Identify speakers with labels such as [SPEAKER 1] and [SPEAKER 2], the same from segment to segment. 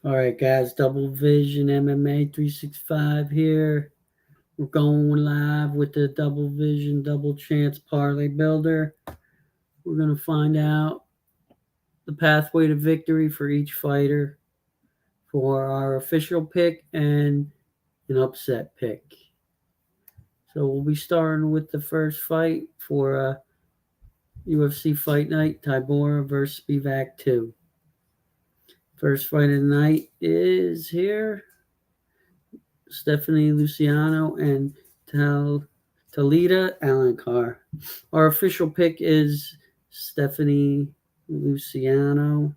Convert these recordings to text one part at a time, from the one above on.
[SPEAKER 1] All right, guys, Double Vision MMA 365 here. We're going live with the Double Vision Double Chance Parlay Builder. We're going to find out the pathway to victory for each fighter for our official pick and an upset pick. So we'll be starting with the first fight for UFC Fight Night, Tybura versus Spivac 2. First fight of the night is here. Stephanie Luciano and Talita Alencar. Our official pick is Stephanie Luciano.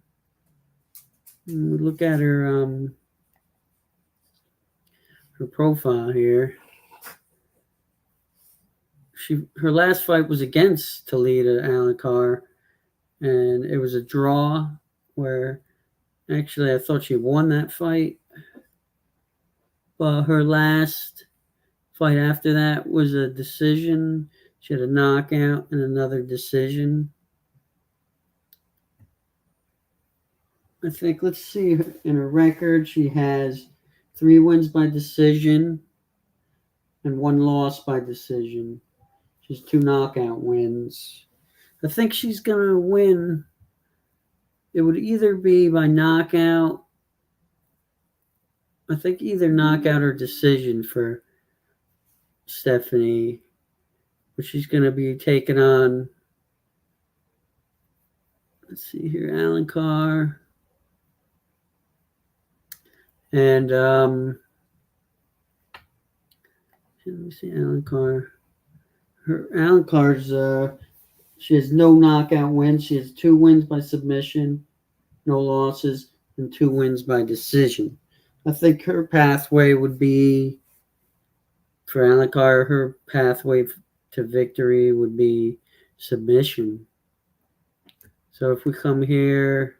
[SPEAKER 1] Look at her profile here. Her last fight was against Talita Alencar, and it was a draw. Where actually I thought she won that fight, but her last fight after that was a decision. She had a knockout and another decision. I think, let's see, in her record, she has 3 wins by decision and 1 loss by decision. She has 2 knockout wins. I think she's going to win. It would either be by knockout. I think either knockout or decision for Stephanie. But she's going to be taking on, let's see here, Alencar. And let me see, Alencar. Alencar's she has no knockout wins. She has 2 wins by submission, no losses, and 2 wins by decision. I think her pathway would be, for Alencar, her pathway to victory would be submission. So if we come here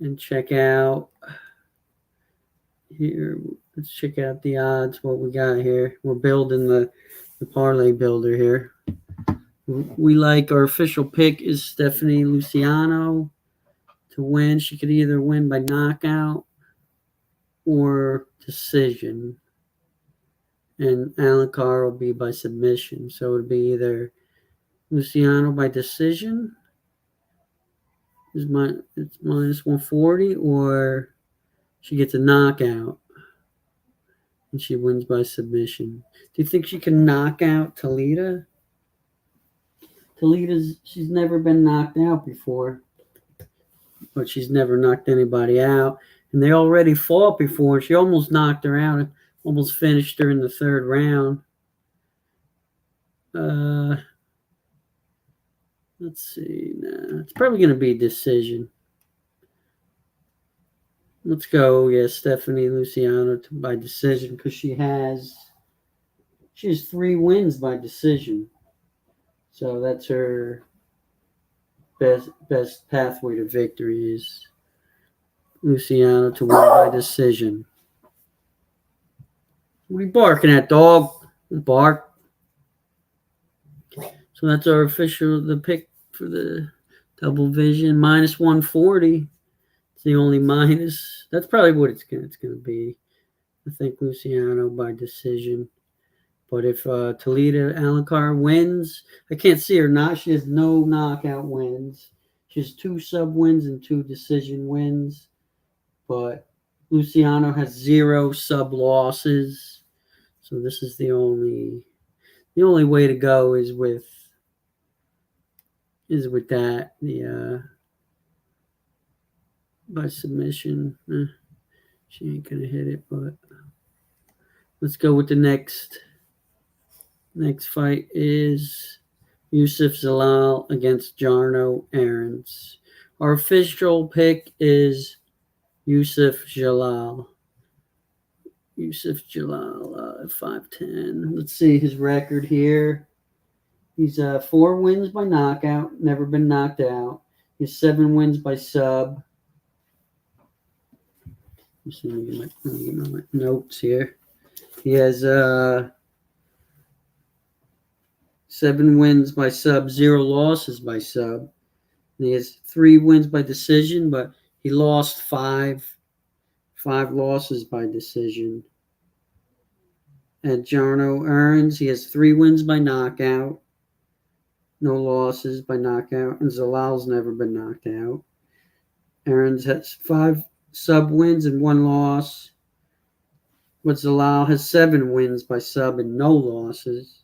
[SPEAKER 1] and check out here, let's check out the odds, what we got here. We're building the parlay builder here. We like, our official pick is Stephanie Luciano to win. She could either win by knockout or decision. And Alencar will be by submission. So it would be either Luciano by decision, it's minus 140, or she gets a knockout and she wins by submission. Do you think she can knock out Talita? She's never been knocked out before, but she's never knocked anybody out. And they already fought before. She almost knocked her out, almost finished her in the 3rd round. Let's see. Nah, it's probably going to be a decision. Let's go, Stephanie Luciano by decision, because she has 3 wins by decision. So that's her best pathway to victory is Luciano to win by decision. What are you barking at, dog? Bark. So that's our the pick for the Double Vision, minus 140. It's the only minus. That's probably what it's going to be. I think Luciano by decision. But if Talita Alencar wins, I can't see her not. She has no knockout wins. She has 2 sub wins and 2 decision wins. But Luciano has 0 sub losses. So this is the only way to go is with that, the by submission. She ain't gonna hit it, but let's go with the next fight is Yusuf Zalal against Jarno Aarons. Our official pick is Yusuf Jalal. 5'10". Let's see his record here. He's 4 wins by knockout, never been knocked out. He's 7 wins by sub. Let me get my notes here. He has 7 wins by sub, 0 losses by sub. And he has 3 wins by decision, but He lost five losses by decision. And Jarno Earns, he has 3 wins by knockout, no losses by knockout, and Zalal's never been knocked out. Earns has 5 sub wins and 1 loss, but Zalal has 7 wins by sub and no losses.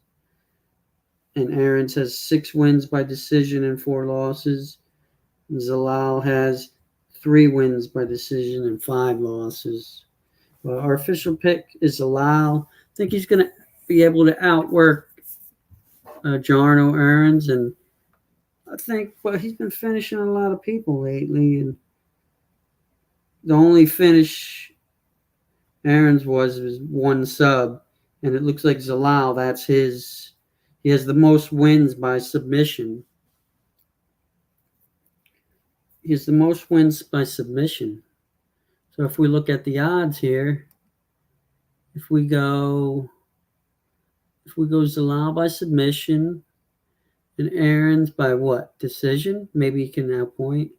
[SPEAKER 1] And Aarons has 6 wins by decision and 4 losses. And Zalal has 3 wins by decision and 5 losses. Well, our official pick is Zalal. I think he's going to be able to outwork Jarno Aarons, and I think he's been finishing a lot of people lately, and the only finish Aarons was 1 sub, and it looks like Zalal, that's his. He has the most wins by submission. He has the most wins by submission. So if we look at the odds here, if we go Zalal by submission and Aarons by what? Decision? Maybe he can outpoint.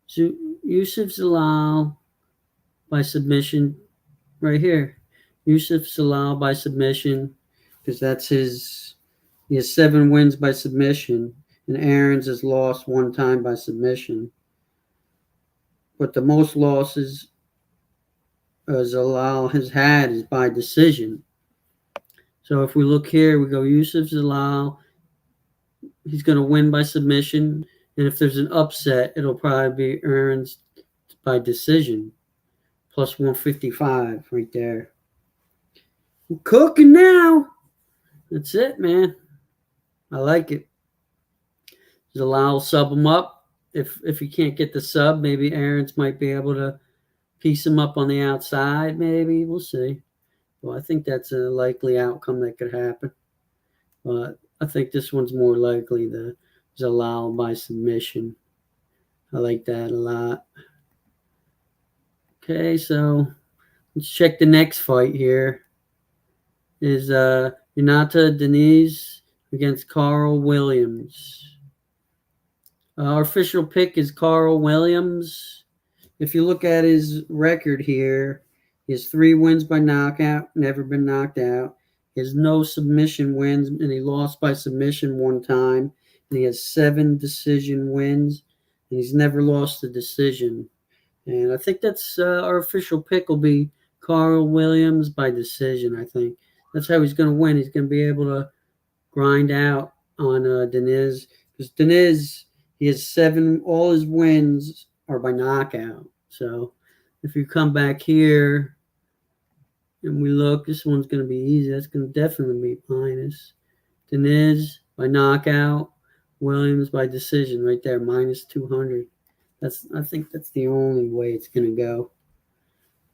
[SPEAKER 1] So Yusuf Zalal by submission right here. Yusuf Zalal by submission, because that's his. He has 7 wins by submission, and Aarons has lost 1 time by submission. But the most losses Zalal has had is by decision. So if we look here, we go Yusuf Zalal. He's going to win by submission. And if there's an upset, it'll probably be Aarons by decision. Plus 155 right there. We're cooking now. That's it, man. I like it. Zalal will sub him up. If he can't get the sub, maybe Aarons might be able to piece him up on the outside. Maybe. We'll see. Well, I think that's a likely outcome that could happen. But I think this one's more likely the Zalal by submission. I like that a lot. Okay, so let's check the next fight here. Is Yunata Deniz against Carl Williams. Our official pick is Carl Williams. If you look at his record here, he has 3 wins by knockout, never been knocked out. He has no submission wins, and he lost by submission 1 time. And he has 7 decision wins, and he's never lost a decision. And I think that's our official pick will be Carl Williams by decision, I think. That's how he's going to win. He's going to be able to grind out on Deniz. Because Deniz, he has 7, all his wins are by knockout. So if you come back here and we look, this one's going to be easy. That's going to definitely be minus. Deniz by knockout, Williams by decision right there, minus 200. I think that's the only way it's going to go.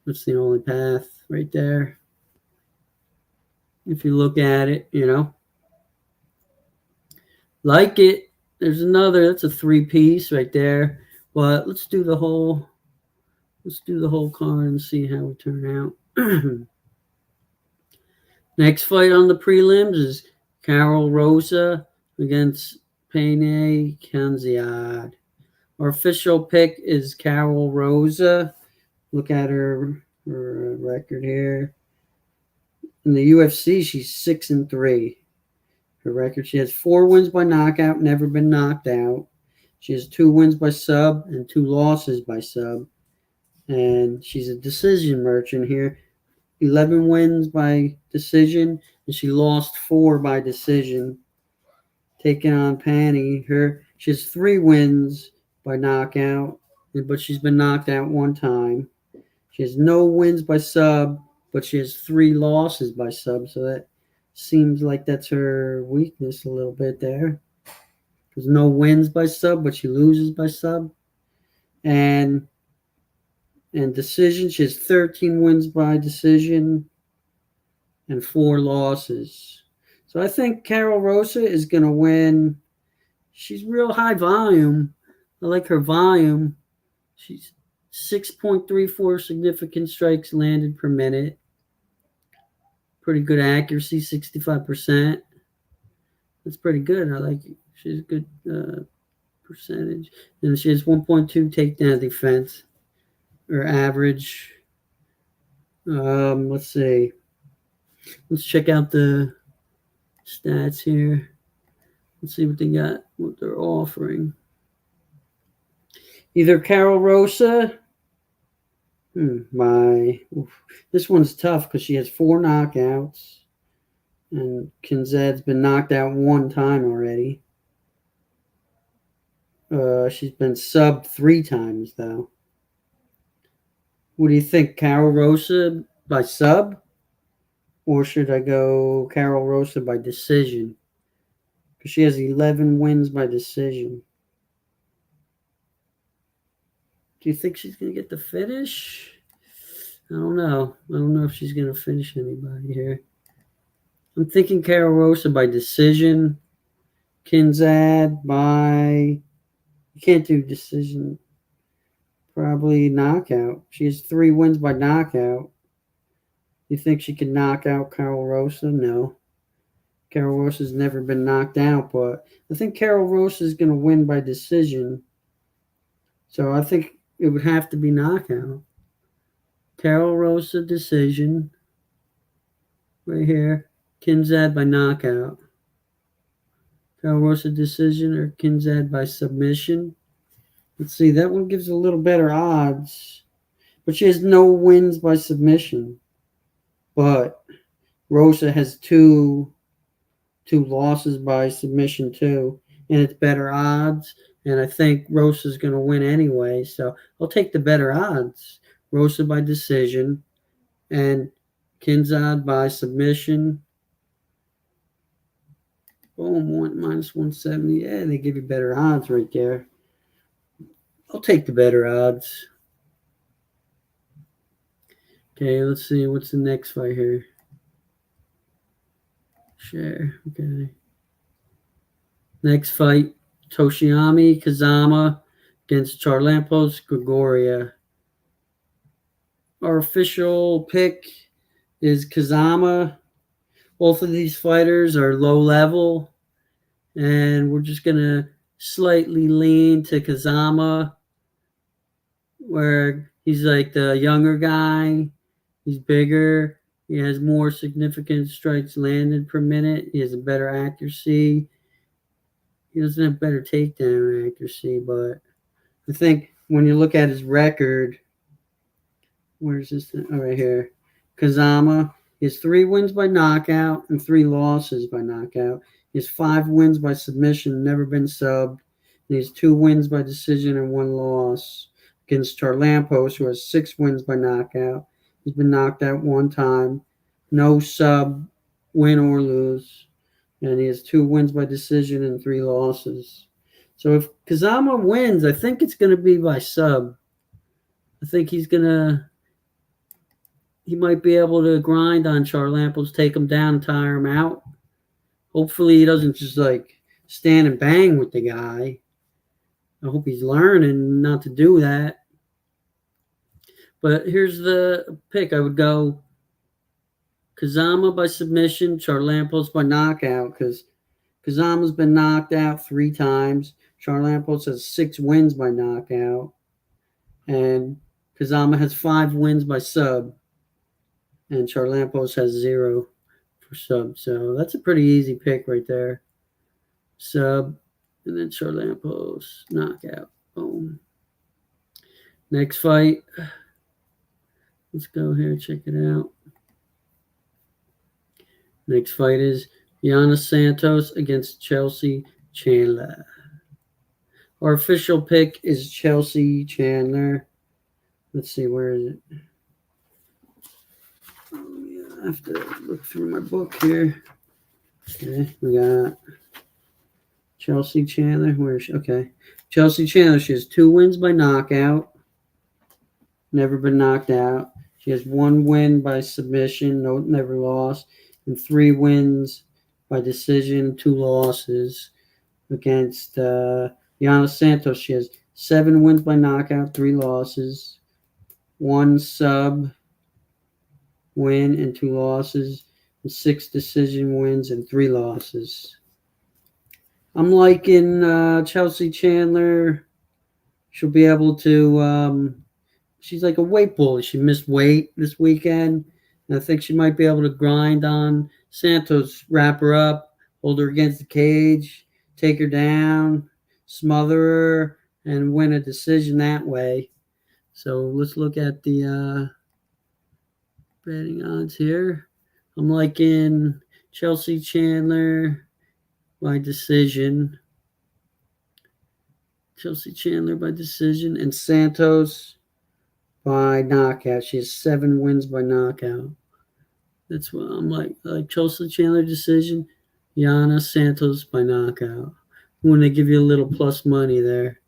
[SPEAKER 1] That's the only path right there. If you look at it, like it. There's another. That's a 3-piece right there. But let's do the whole card and see how we turn out. Next fight on the prelims is Carol Rosa against Pene Kenziad. Our official pick is Carol Rosa. Look at her record here. In the UFC, she's 6-3. Her record, she has 4 wins by knockout, never been knocked out. She has 2 wins by sub and 2 losses by sub. And she's a decision merchant here. 11 wins by decision, and she lost 4 by decision. Taking on Pani, she has 3 wins by knockout, but she's been knocked out 1 time. She has no wins by sub, but she has 3 losses by sub, so that seems like that's her weakness a little bit there. There's no wins by sub, but she loses by sub. And decision, she has 13 wins by decision and 4 losses. So I think Carol Rosa is going to win. She's real high volume. I like her volume. She's 6.34 significant strikes landed per minute. Pretty good accuracy, 65%. That's pretty good. I like it. She's good. percentage. And she has 1.2 takedown defense, or average. Let's see. Let's check out the stats here. Let's see what they got, what they're offering. Either Carol Rosa. This one's tough because she has 4 knockouts. And Kinzad's been knocked out 1 time already. She's been subbed 3 times, though. What do you think, Carol Rosa by sub? Or should I go Carol Rosa by decision? Because she has 11 wins by decision. Do you think she's going to get the finish? I don't know. I don't know if she's going to finish anybody here. I'm thinking Carol Rosa by decision. Kinzad by... You can't do decision. Probably knockout. She has 3 wins by knockout. You think she could knock out Carol Rosa? No. Carol Rosa's never been knocked out, but I think Carol Rosa is going to win by decision. So I think it would have to be knockout. Carol Rosa decision. Right here. Kinzad by knockout. Carol Rosa decision or Kinzad by submission. Let's see. That one gives a little better odds. But she has no wins by submission. But Rosa has two losses by submission too. And it's better odds. And I think Rosa's going to win anyway. So I'll take the better odds. Rosa by decision. And Kinzad by submission. Boom, minus 170. Yeah, they give you better odds right there. I'll take the better odds. Okay, let's see. What's the next fight here? Share. Okay. Next fight, Toshiami Kazama against Charlampos Gregoria. Our official pick is Kazama. Both of these fighters are low level, and we're just going to slightly lean to Kazama, where he's like the younger guy. He's bigger. He has more significant strikes landed per minute. He has a better accuracy. He doesn't have better takedown accuracy, but I think when you look at his record, where's this thing? Oh, right here. Kazama, he has 3 wins by knockout and 3 losses by knockout. He has 5 wins by submission, never been subbed. He has 2 wins by decision and 1 loss against Charlampos, who has 6 wins by knockout. He's been knocked out 1 time. No sub, win or lose. And he has 2 wins by decision and 3 losses. So if Kazama wins, I think it's going to be by sub. I think he might be able to grind on Charlampos, take him down, tire him out. Hopefully he doesn't just like stand and bang with the guy. I hope he's learning not to do that. But here's the pick. I would go Kazama by submission, Charlampos by knockout, because Kazama's been knocked out 3 times. Charlampos has 6 wins by knockout. And Kazama has 5 wins by sub. And Charlampos has 0 for sub. So that's a pretty easy pick right there. Sub. And then Charlampos, knockout. Boom. Next fight. Let's go here, check it out. Next fight is Yana Santos against Chelsea Chandler. Our official pick is Chelsea Chandler. Let's see, where is it? Oh, yeah, I have to look through my book here. Okay, we got Chelsea Chandler. Where is she? Okay. Chelsea Chandler, she has 2 wins by knockout. Never been knocked out. She has 1 win by submission, never lost, and 3 wins by decision, 2 losses. Against Yana Santos, she has 7 wins by knockout, 3 losses, 1 sub win and 2 losses, and 6 decision wins and 3 losses. I'm liking Chelsea Chandler. She'll be able to. She's like a weight bully. She missed weight this weekend. And I think she might be able to grind on Santos, wrap her up, hold her against the cage, take her down, smother her, and win a decision that way. So let's look at the betting odds here. I'm liking Chelsea Chandler by decision. Chelsea Chandler by decision, and Santos by knockout. She has 7 wins by knockout. That's what I'm like Chelsea Chandler decision, Yana Santos by knockout. When they give you a little plus money there.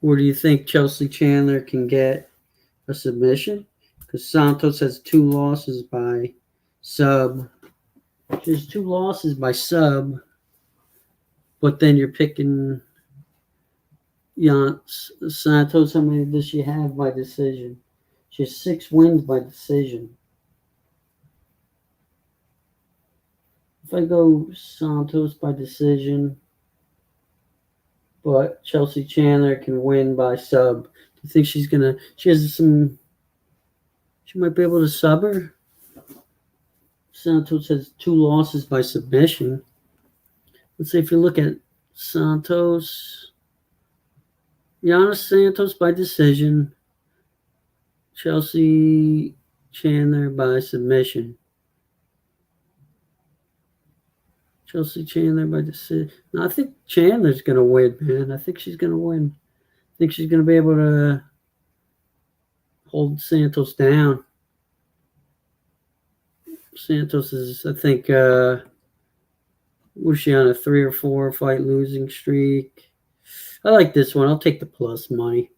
[SPEAKER 1] Or do you think Chelsea Chandler can get a submission? Because Santos has 2 losses by sub. She has 2 losses by sub, but then you're picking Santos. How many does she have by decision? She has 6 wins by decision. If I go Santos by decision, but Chelsea Chandler can win by sub, do you think she's gonna? She might be able to sub her. Santos has 2 losses by submission. Let's see if you look at Santos. Giannis Santos by decision. Chelsea Chandler by submission. Chelsea Chandler by decision. No, I think Chandler's going to win, man. I think she's going to win. I think she's going to be able to hold Santos down. Santos is, I think, was she on a 3 or 4 fight losing streak? I like this one. I'll take the plus money.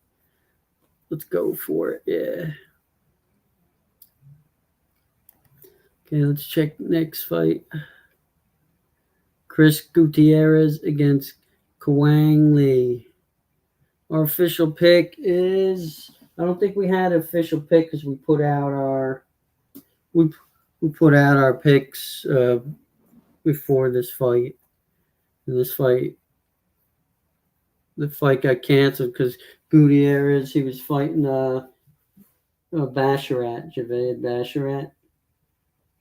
[SPEAKER 1] Let's go for it. Yeah. Okay, let's check next fight. Chris Gutierrez against Kwang Lee. Our official pick is, I don't think we had an official pick because we put out our picks before this fight. And the fight got canceled because Gutierrez, he was fighting Basharat, Javed Basharat,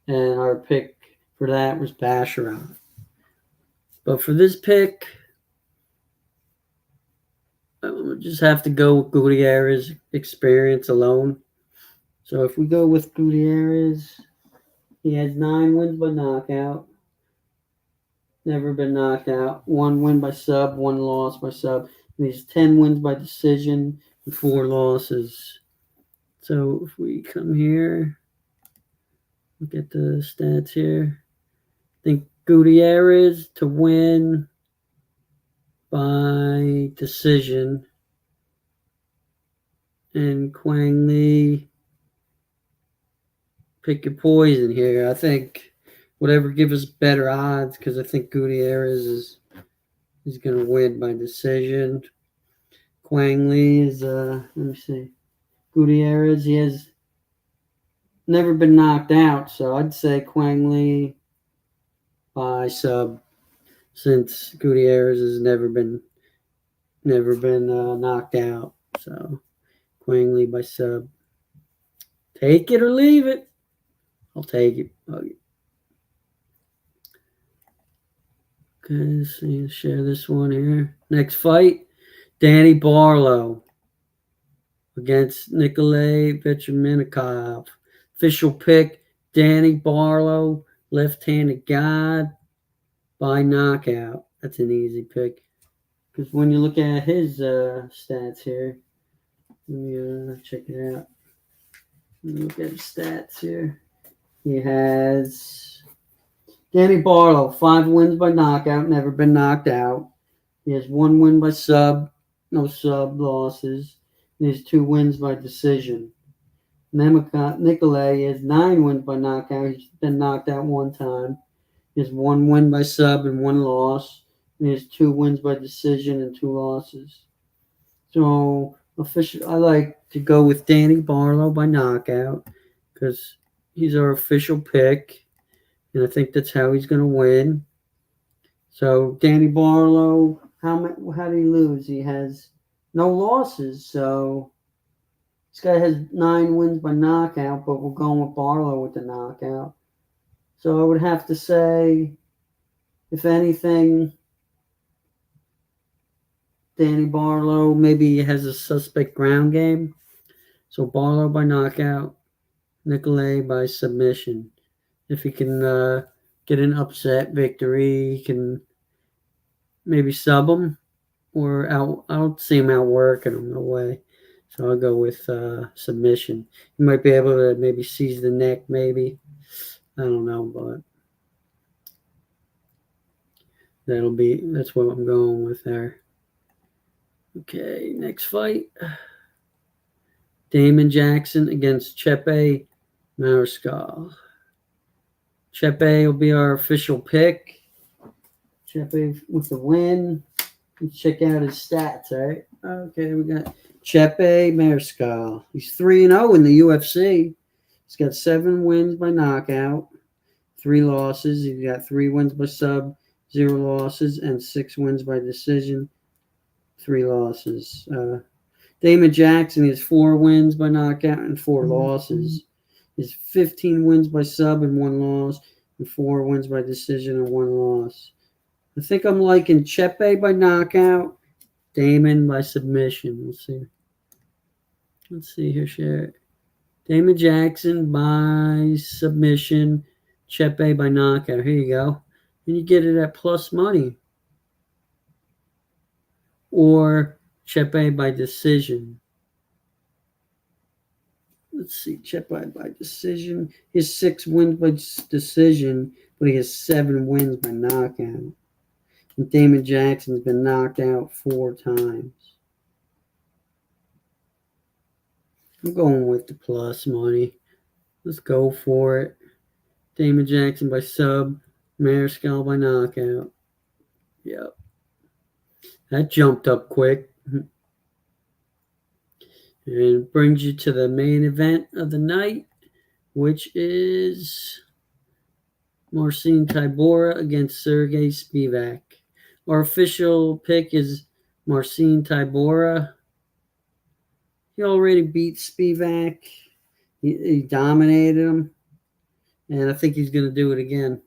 [SPEAKER 1] and our pick for that was Basharat. But for this pick, I just have to go with Gutierrez experience alone. So if we go with Gutierrez, he has 9 wins by knockout. Never been knocked out. 1 win by sub, 1 loss by sub. And he's 10 wins by decision and 4 losses. So if we come here, look at the stats here. I think Gutierrez to win by decision, and Kwang Lee, pick your poison here. I think whatever gives us better odds, because I think Gutierrez is going to win by decision. Kwang Lee is, let me see. Gutierrez, he has never been knocked out, so I'd say Kwang Lee by sub, since Gutierrez has never been knocked out. So Kwang Lee by sub. Take it or leave it. I'll take it. Okay, let's see. Share this one here. Next fight, Danny Barlow against Nikolay Vechermenikov. Official pick, Danny Barlow, left-handed god by knockout. That's an easy pick. Because when you look at his stats here, let me check it out. Let me look at his stats here. He has Danny Barlow, 5 wins by knockout, never been knocked out. He has 1 win by sub, no sub losses. He has 2 wins by decision. Nikolay has 9 wins by knockout. He's been knocked out 1 time. He has 1 win by sub and 1 loss. And he has 2 wins by decision and 2 losses. So I like to go with Danny Barlow by knockout because He's our official pick, and I think that's how he's going to win. So Danny Barlow, how did he lose? He has no losses, so this guy has 9 wins by knockout, but we're going with Barlow with the knockout. So I would have to say, if anything, Danny Barlow maybe has a suspect ground game. So Barlow by knockout, Nicolay by submission. If he can get an upset victory, he can maybe sub him or I'll see him outworking him. No way. So I'll go with submission. He might be able to maybe seize the neck, maybe. I don't know, but that's what I'm going with there. Okay, next fight. Damon Jackson against Chepe Mariscal. Chepe will be our official pick. Chepe with the win. Let's check out his stats, all right? Okay, we got Chepe Mariscal. He's 3-0 in the UFC. He's got 7 wins by knockout, 3 losses. He's got 3 wins by sub, 0 losses, and 6 wins by decision, 3 losses. Damon Jackson has 4 wins by knockout and 4 losses. He has 15 wins by sub and 1 loss, and 4 wins by decision and 1 loss. I think I'm liking Chepe by knockout, Damon by submission. Let's see here, share. Damon Jackson by submission, Chepe by knockout. Here you go. And you get it at plus money. Or Chepe by decision. Let's see, Chepe by decision. He has 6 wins by decision, but he has 7 wins by knockout. And Damon Jackson's been knocked out 4 times. I'm going with the plus money. Let's go for it. Damon Jackson by sub, Mariscal by knockout. Yep. That jumped up quick. And it brings you to the main event of the night, which is Marcin Tybura against Sergey Spivac. Our official pick is Marcin Tybura. He already beat Spivac. He dominated him. And I think he's going to do it again.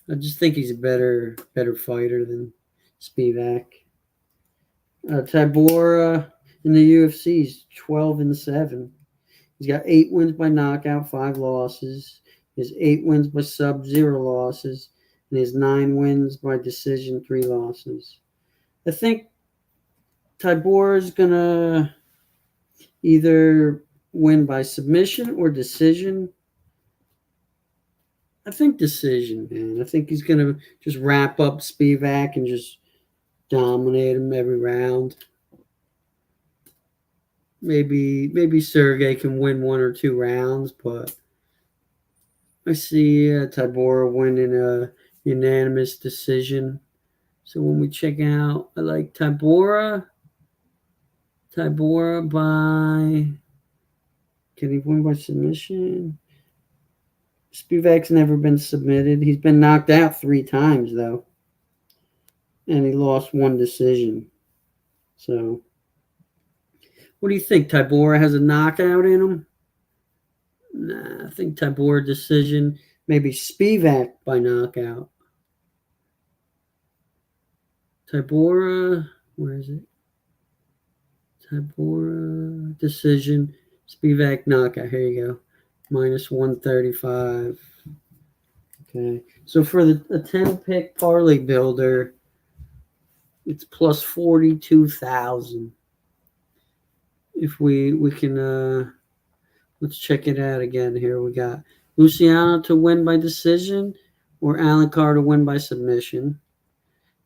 [SPEAKER 1] I just think he's a better fighter than Spivac. Tybura in the UFC is 12-7. He's got 8 wins by knockout, 5 losses. He has 8 wins by sub, 0 losses. And he has 9 wins by decision, 3 losses. I think Tybura is going to either win by submission or decision. I think decision, man. I think he's going to just wrap up Spivac and just dominate him every round. Maybe Sergey can win 1 or 2 rounds, but I see Tybura winning a unanimous decision. So when we check out, I like Tybura by... Can he win by submission? Spivac's never been submitted. He's been knocked out 3 times, though. And he lost 1 decision. So, what do you think? Tybura has a knockout in him? Nah, I think Tybura decision. Maybe Spivac by knockout. Tybura, where is it? Tybura decision. Spivac knockout. Here you go. Minus 135. Okay. So for the 10-pick parlay builder, it's plus 42,000. If we can let's check it out again here. We got Luciano to win by decision or Alencar to win by submission.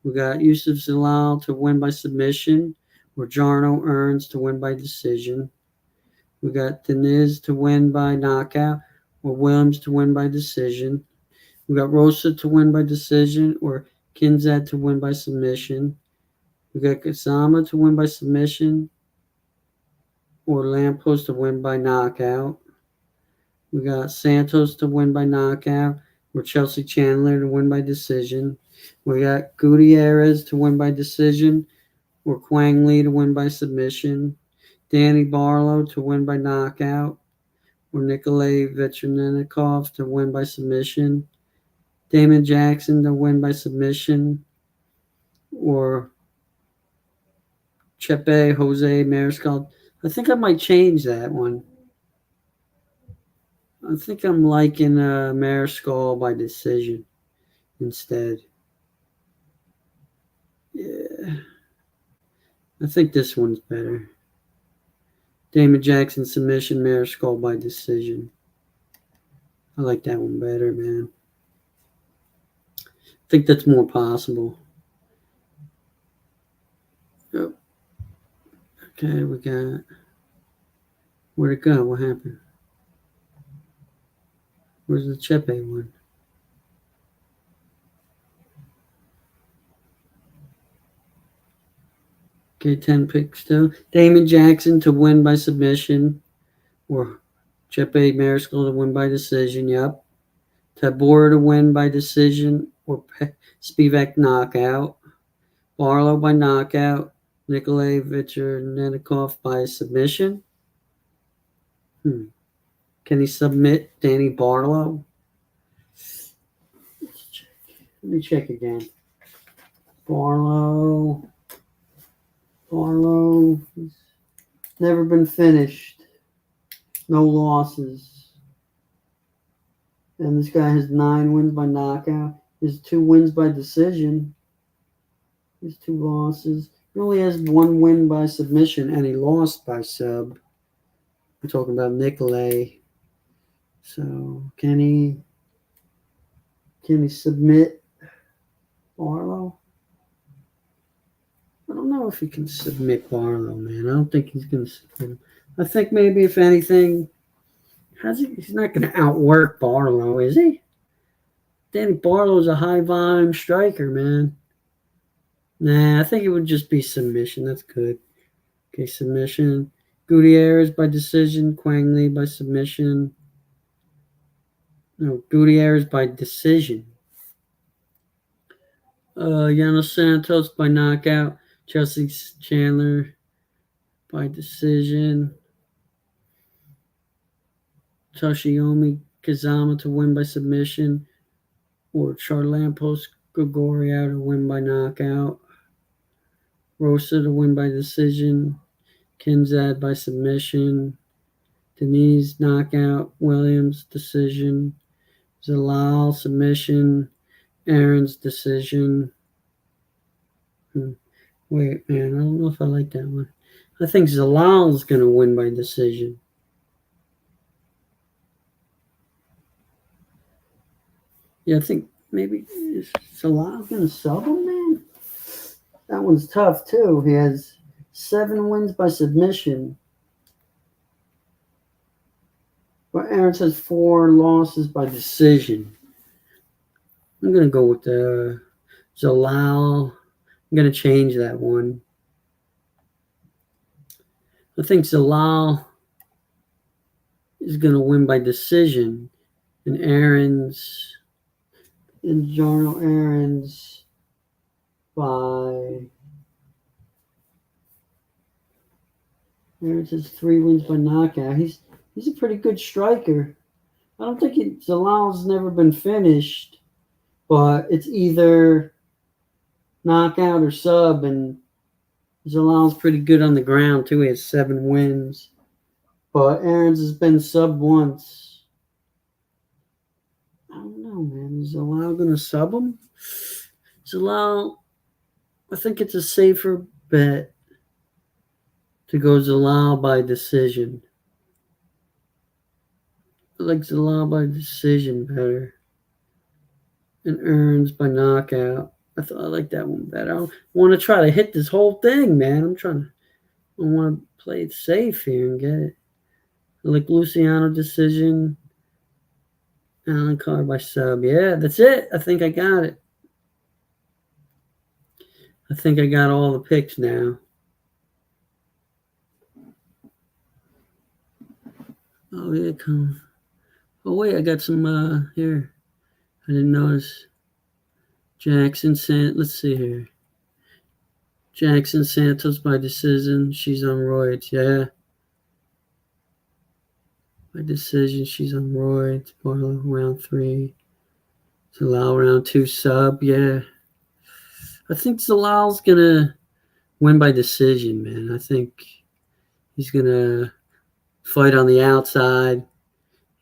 [SPEAKER 1] We got Yusuf Zalal to win by submission or Jarno Earns to win by decision. We got Deniz to win by knockout or Williams to win by decision. We got Rosa to win by decision or Kinzad to win by submission. We got Kasama to win by submission or Lampos to win by knockout. We got Santos to win by knockout, or Chelsea Chandler to win by decision. We got Gutierrez to win by decision, or Quang Lee to win by submission. Danny Barlow to win by knockout, or Nikolay Vechernikov to win by submission. Damon Jackson to win by submission, or Chepe Jose Mariscal. I think I might change that one. I think I'm liking Mariscal by decision instead. Yeah. I think this one's better. Damon Jackson submission, Mariscal by decision. I like that one better, man. I think that's more possible. Yep. Okay, we got... Where'd it go? What happened? Where's the Chepe one? Okay, 10 picks still. Damon Jackson to win by submission, or Chepe Mariscal to win by decision. Yep. Tybura to win by decision, or Spivac knockout. Barlow by knockout. Nikolay Vechernikov by submission. Can he submit Danny Barlow? Let me check again. Barlow. Never been finished. No losses. And this guy has 9 wins by knockout. His 2 wins by decision. His 2 losses. He only has 1 win by submission, and he lost by sub. We're talking about Nikolay. So can he submit Barlow? I don't know if he can submit Barlow, man. I don't think he's going to submit him. I think maybe, if anything, he's not going to outwork Barlow, is he? Danny Barlow's a high volume striker, man. Nah, I think it would just be submission. That's good. Okay, submission. Gutierrez by decision. Quang Lee by submission. No, Gutierrez by decision. Janos Santos by knockout. Chelsea Chandler by decision. Toshiomi Kazama to win by submission, or Charlampos Gregorio to win by knockout. Rosa to win by decision. Kinzad by submission. Denise knockout. Williams decision. Zalal submission. Aaron's decision. Wait, man, I don't know if I like that one. I think Zalal's going to win by decision. Yeah, I think maybe is Zalal going to sub him, man? That one's tough, too. He has 7 wins by submission. But Aaron has 4 losses by decision. I'm going to go with Zalal. I'm going to change that one. I think Zalal is going to win by decision. And Jarno Aaron's Aaron's has 3 wins by knockout. He's a pretty good striker. I don't think Zalal's never been finished, but it's either knockout or sub, and Zalal's pretty good on the ground too. He has 7 wins, but Aaron's has been sub once. I don't know, man. Is Zalal going to sub him? Zalal, I think it's a safer bet to go Zalal by decision. I like Zalal by decision better. And Aaron's by knockout. I like that one better. I want to try to hit this whole thing, man. I want to play it safe here and get it. I like Luciano decision. Alan Carr by sub. Yeah, that's it. I think I got it. I think I got all the picks now. Oh, here it comes. Oh wait, I got some here. I didn't notice. Let's see here. Jackson Santos by decision. She's on roids. Yeah. By decision, she's on roids. Barlow round 3. Zalal round 2 sub. Yeah. I think Zalal's going to win by decision, man. I think he's going to fight on the outside.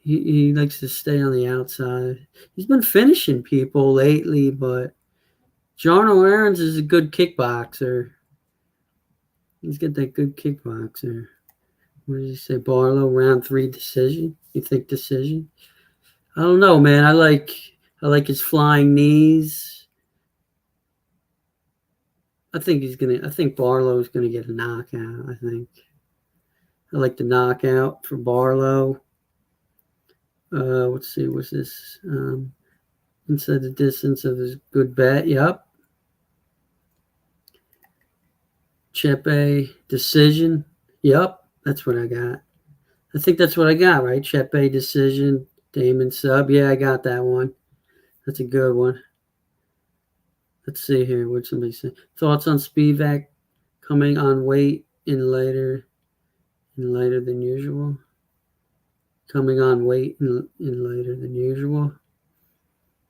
[SPEAKER 1] He likes to stay on the outside. He's been finishing people lately, but Jarno Aarons is a good kickboxer. He's got that good kickboxer. What did he say? Barlow round 3 decision. You think decision? I don't know, man. I like his flying knees. I think Barlow's gonna get a knockout. I like the knockout for Barlow. Let's see. What's this? Inside the distance of his good bet. Yep. Chepe decision. Yep. That's what I got. I think that's what I got, right? Chepe decision. Damon sub. Yeah, I got that one. That's a good one. Let's see here. What'd somebody say? Thoughts on Spivac coming on weight in later than usual? Coming on weight in later than usual.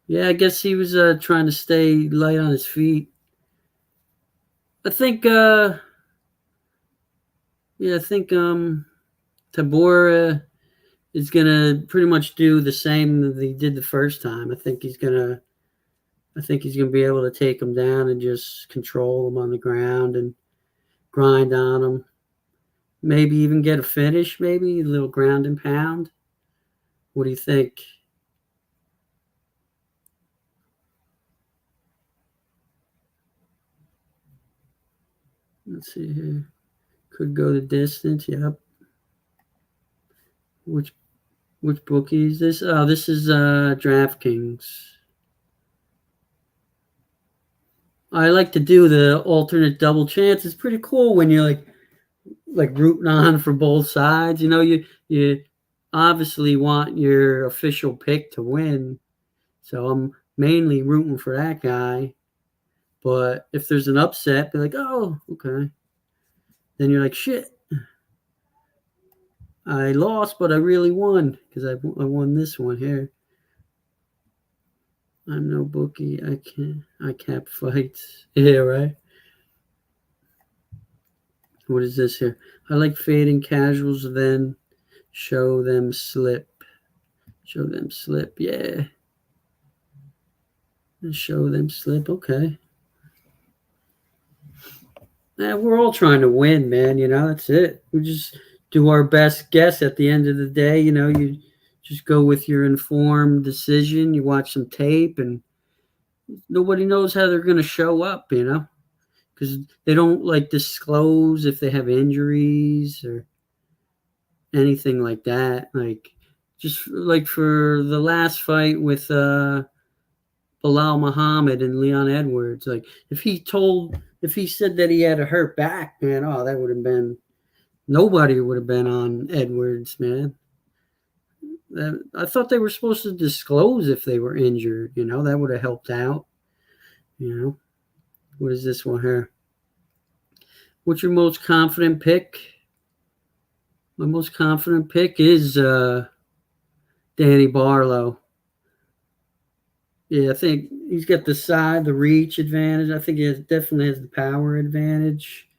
[SPEAKER 1] Yeah, I guess he was trying to stay light on his feet. I think Tybura is gonna pretty much do the same that he did the first time. I think he's gonna be able to take him down and just control him on the ground and grind on him. Maybe even get a finish, maybe a little ground and pound. What do you think? Let's see here. Could go the distance. Yep. Which bookie is this? Oh, this is DraftKings. I like to do the alternate double chance. It's pretty cool when you're like rooting on for both sides. You know, you obviously want your official pick to win. So I'm mainly rooting for that guy. But if there's an upset, be like, oh, okay. Then you're like, shit. I lost, but I really won because I won this one here. I'm no bookie. I cap fights. Yeah, right. What is this here? I like fading casuals, then show them slip. Show them slip. Yeah. Show them slip. Okay. Yeah, we're all trying to win, man. You know, that's it. We just do our best guess at the end of the day. You know, you just go with your informed decision. You watch some tape, and nobody knows how they're going to show up, you know, because they don't like disclose if they have injuries or anything like that. Like, just like for the last fight with Bilal Muhammad and Leon Edwards, like if he said that he had a hurt back, man, oh, that would have been, nobody would have been on Edwards, man. I thought they were supposed to disclose if they were injured, you know, that would have helped out, you know. What is this one here? What's your most confident pick? My most confident pick is Danny Barlow. Yeah, I think he's got the reach advantage. I think he definitely has the power advantage.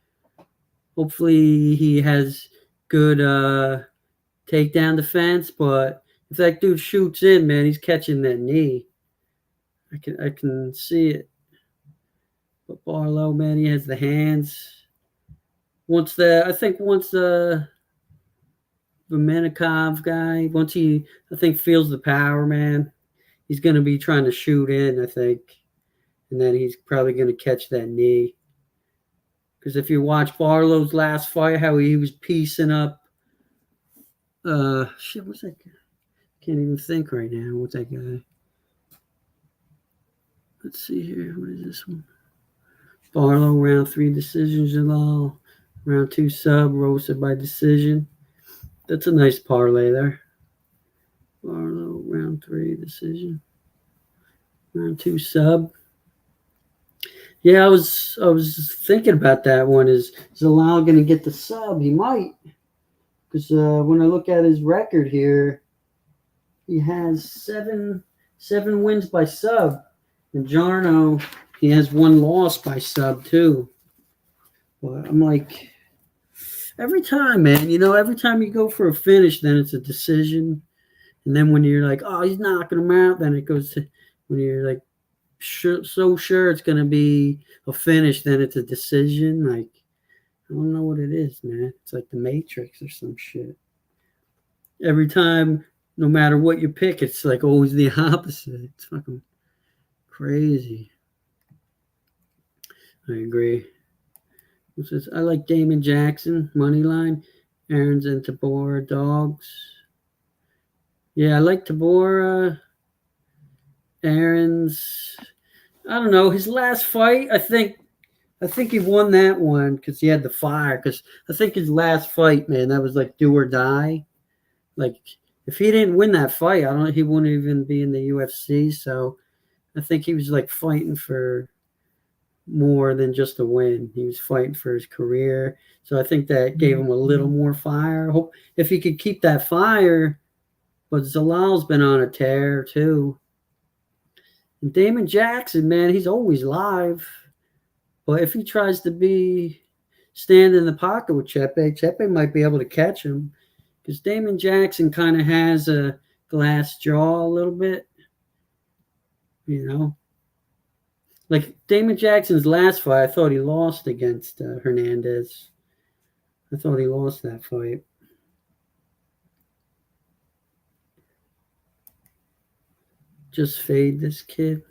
[SPEAKER 1] Hopefully he has good takedown defense, but if that dude shoots in, man, he's catching that knee. I can see it. But Barlow, man, he has the hands. Once the Dominikov guy, once he, I think, feels the power, man, he's going to be trying to shoot in, I think. And then he's probably going to catch that knee. Because if you watch Barlow's last fight, how he was piecing up, what's that guy? Can't even think right now. What's that guy? Let's see here. What is this one? Barlow, round 3 decision. Jalal, round 2 sub, roasted by decision. That's a nice parlay there. Barlow, round 3 decision. Round 2 sub. Yeah, I was thinking about that one. Is Zalal going to get the sub? He might, because when I look at his record here, he has seven wins by sub, and Jarno, he has 1 loss by sub too. But I'm like, every time, man, every time you go for a finish, then it's a decision, and then when you're like, oh, he's knocking him out, then it goes to when you're like so sure it's going to be a finish, then it's a decision. Like, I don't know what it is, man. It's like the Matrix or some shit. Every time, no matter what you pick, it's like always the opposite. It's fucking crazy. I agree. What's this? I like Damon Jackson, money line. Aaron's and Tybura, dogs. Yeah, I like Tybura. Aaron's, I don't know. His last fight, I think he won that one because he had the fire. Because I think his last fight, man, that was like do or die. Like, if he didn't win that fight, I don't know, he wouldn't even be in the UFC. So I think he was like fighting for more than just a win. He was fighting for his career. So I think that gave him a little more fire. Hope if he could keep that fire. But Zalal's been on a tear too. And Damon Jackson, man, he's always live. But if he tries to stand in the pocket with Chepe might be able to catch him. Because Damon Jackson kind of has a glass jaw a little bit. Like Damon Jackson's last fight, I thought he lost against Hernandez. I thought he lost that fight. Just fade this kid.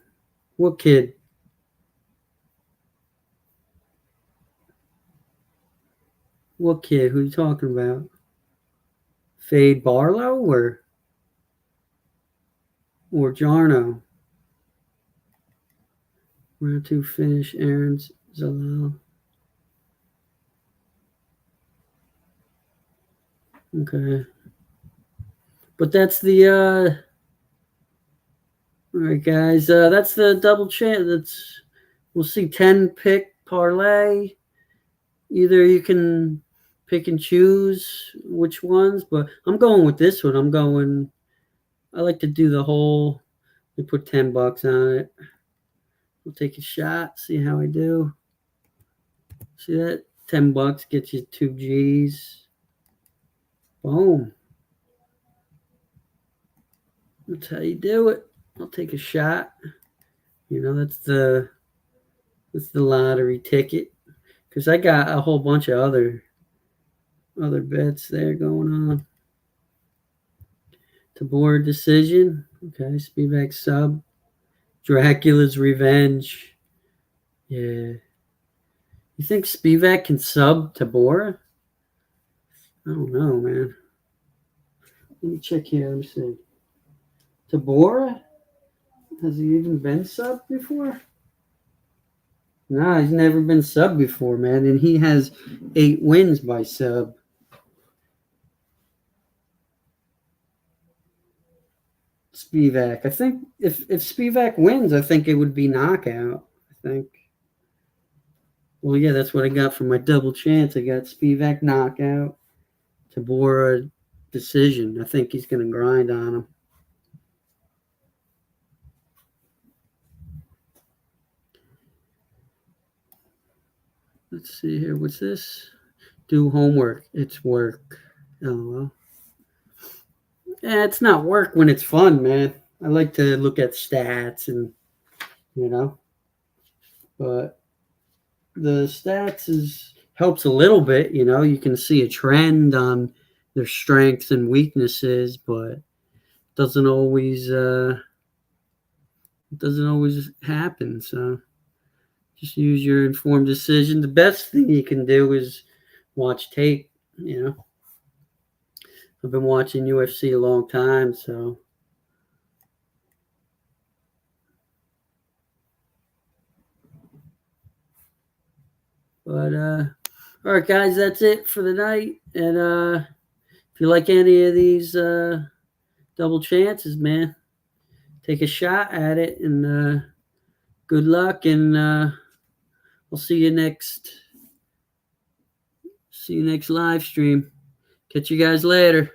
[SPEAKER 1] What kid? What kid? Who are you talking about? Fade Barlow or Jarno? Round 2 finish. Aaron's Zalal. Okay. But that's the all right, guys. That's the double chance. We'll see 10 pick parlay. Either you can pick and choose which ones, but I'm going with this one. I like to do the whole. We put $10 on it. We'll take a shot, see how I do. See that? $10 gets you 2 G's. Boom. That's how you do it. I'll take a shot. That's the lottery ticket. Because I got a whole bunch of other bets there going on. Tybura decision. Okay, Spivac sub. Dracula's revenge. Yeah. You think Spivac can sub Tybura? I don't know, man. Let me check here. Let me see. Tybura? Has he even been subbed before? Nah, he's never been subbed before, man. And he has 8 wins by sub. Spivac. I think if Spivac wins, I think it would be knockout. I think. Well, yeah, that's what I got for my double chance. I got Spivac knockout, Tybura decision. I think he's going to grind on him. Let's see here. What's this? Do homework. It's work. LOL. Yeah, it's not work when it's fun, man. I like to look at stats and, but the stats helps a little bit. You can see a trend on their strengths and weaknesses, but doesn't always happen. So just use your informed decision. The best thing you can do is watch tape. I've been watching UFC a long time, so. But all right, guys, that's it for the night. And if you like any of these double chances, man. Take a shot at it, and good luck. And we'll see you next live stream. Catch you guys later.